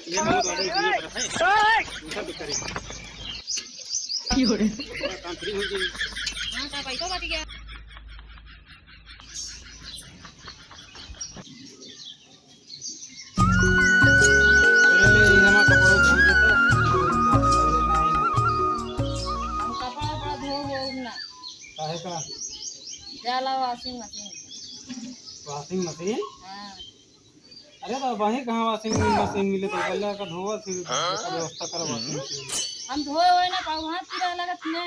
ये बहुत वाली ये कर है दूसरा कुछ करेगा की हो रे काम फ्री हो गई। हां का पैसा बात गया पहले इनमा कपड़ा धो देता हम कपड़ा बड़ा धो ना काहे का जाला वॉशिंग मशीन। हां अरे तो वहीं कहाँ वॉशिंग मशीन मिले तो पहले का धोवा फिर व्यवस्था कर वॉशिंग मशीन हम धोए होए ना पाऊ हाथ पूरा लगत ने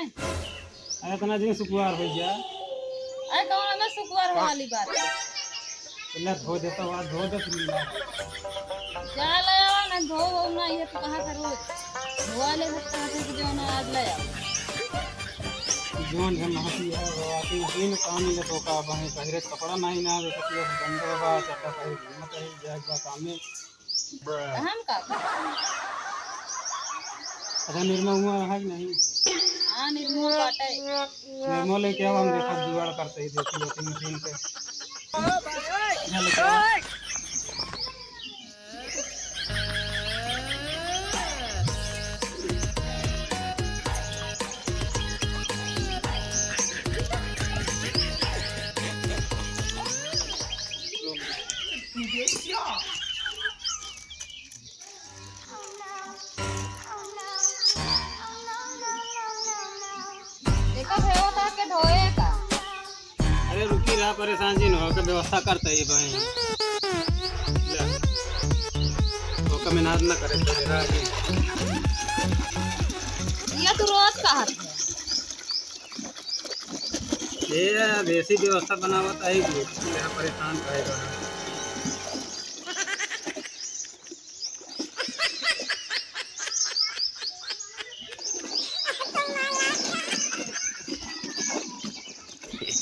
अरे तना जी सुकुआर हो गया अरे कौन में सुकुआर वाली बात पहले धो देता बाद धो दे फिर जाला ना धो ना ये तो कहां करो धोवा ले सकता है कि जो ना आज ले जोन हम हसी है वॉशिंग मशीन काम ले तो का वहीं पहले कपड़ा नहीं ना दे सकते गंदा बा चटा पहले मत है जाग बा काम में हम का अच्छा निर्मा हुआ है कि नहीं। हां निर्मा काटे निर्मा ले क्या हम देखा जुगाड़ करते ही देखी वॉशिंग मशीन पे अरे रुकी रहा परेशान जी न हो के व्यवस्था करते ही भाई तो का मेहनत न करे तो रहा ये तो रोज का हाथ है ये देसी व्यवस्था बनावत है कि यहां परेशान करेगा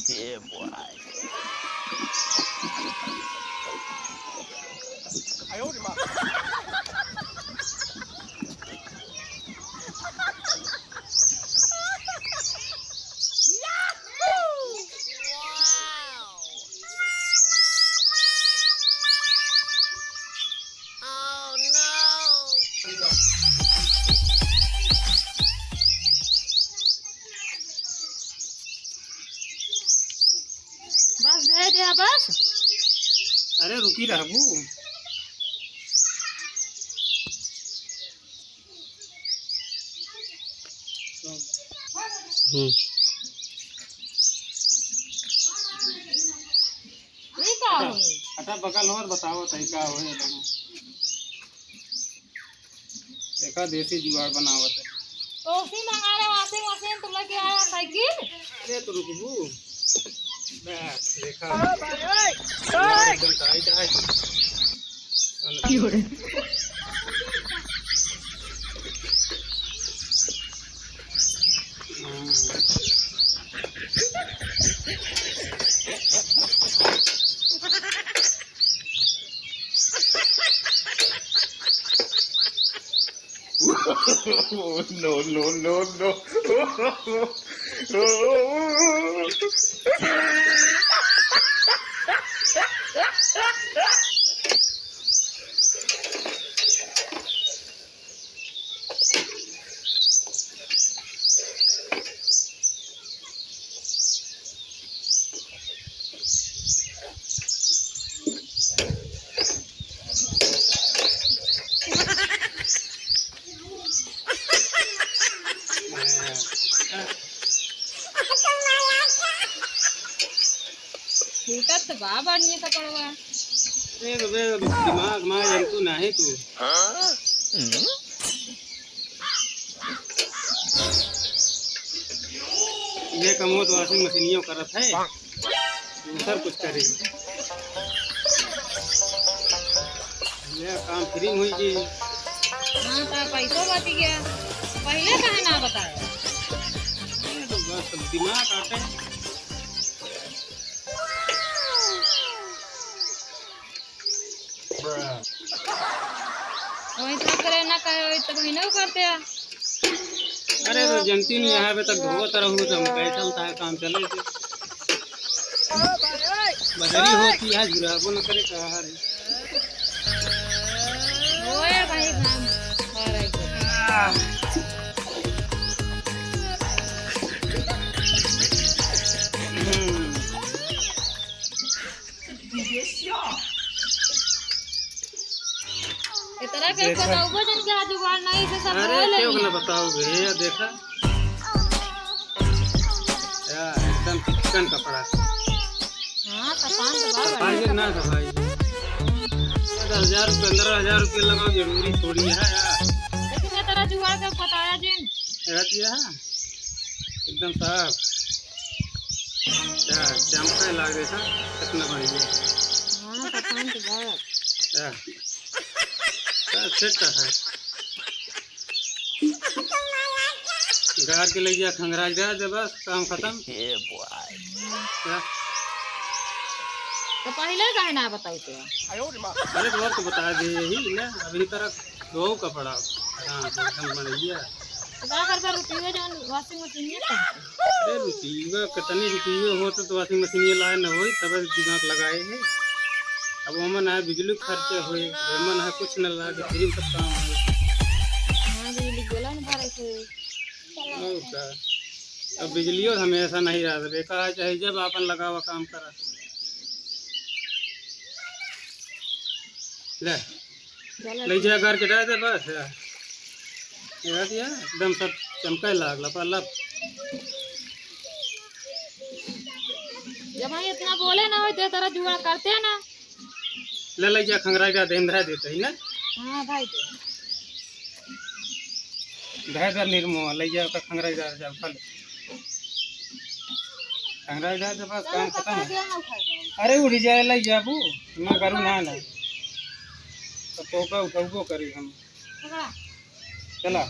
Yeah, boy. I owed him up. बस दे दिया बस अरे रुकी रहबू हटा बगल और बताओ तरीका हो देखा देसी जुगाड़ बनावत है तो उसी मंगा रहे वॉशिंग मशीन तुम लेके आया साइकिल अरे तो रुकबू देखा एकदम टाइट है no no no no फूटत बाबा नहीं कपड़वा रे दिमाग में जंतु नहीं तू ये कमोत वॉशिंग मशीनियों करत है दूसर कुछ करे ये काम फ्री हुई जी हां तो पैसा बच गया पहले कहे ना बताया तो बस दिमाग आटे वही तो करे ना कहे तो वही नहीं करते हैं अरे तो जनती नहीं यहाँ पे तक धोता रहूँ तो हम कैसे चलता है काम चले बजरी होती है जुराबो न करे कहा रे ओए भाई इतना के बताओ जन क्या जुगाड़ नहीं से सब अरे बोले क्यों ना बताओगे ये देखा यार एकदम चिकन कपड़ा। हां कपान दबा भाई ना था भाई 10,000 रुपये 15,000 रुपये लगाओ जरूरी थोड़ी है यार। कितने तरह जुगाड़ का बताया जिन रहती है एकदम साफ क्या चमका लागे था कितना बढ़िया। हां कपान दबा क्या सेट है गार के ले गया खंगरा गया जब बस काम खत्म। क्या तो पहले काहे ना बताई तो अरे तो और तो बता दे यही ना अभी तरह दो कपड़ा आराम से एकदम बढ़िया। क्या कर रुपये जन वॉशिंग मशीन में अरे रुपये कितनी रुपये हो तो वाशिंग मशीन ये लाए न हो तब दिमाग लगाए है। अब ओमन है बिजली खर्चे हुए ओमन है कुछ न लागे फ्री सब काम है। हां बिजली गेला न भरे से अब बिजलियों हमेशा नहीं रहा बेकार चाहे जब अपन लगावा काम करा ले जा घर के डाल दे बस एकदम सब चमका लागला पल्लव जब हम इतना बोले ना होते तरह जुगाड़ करते ना ले जा खंगरा जा देंद्रा देते है ना। हां भाई धैर्य निर्मो ले जा खंगरा जा फल खंगरा जा तो बस काम खत्म है। अरे उड़ जाए ले जाबू ना करू ना ना तो का उठबो करी हम चला।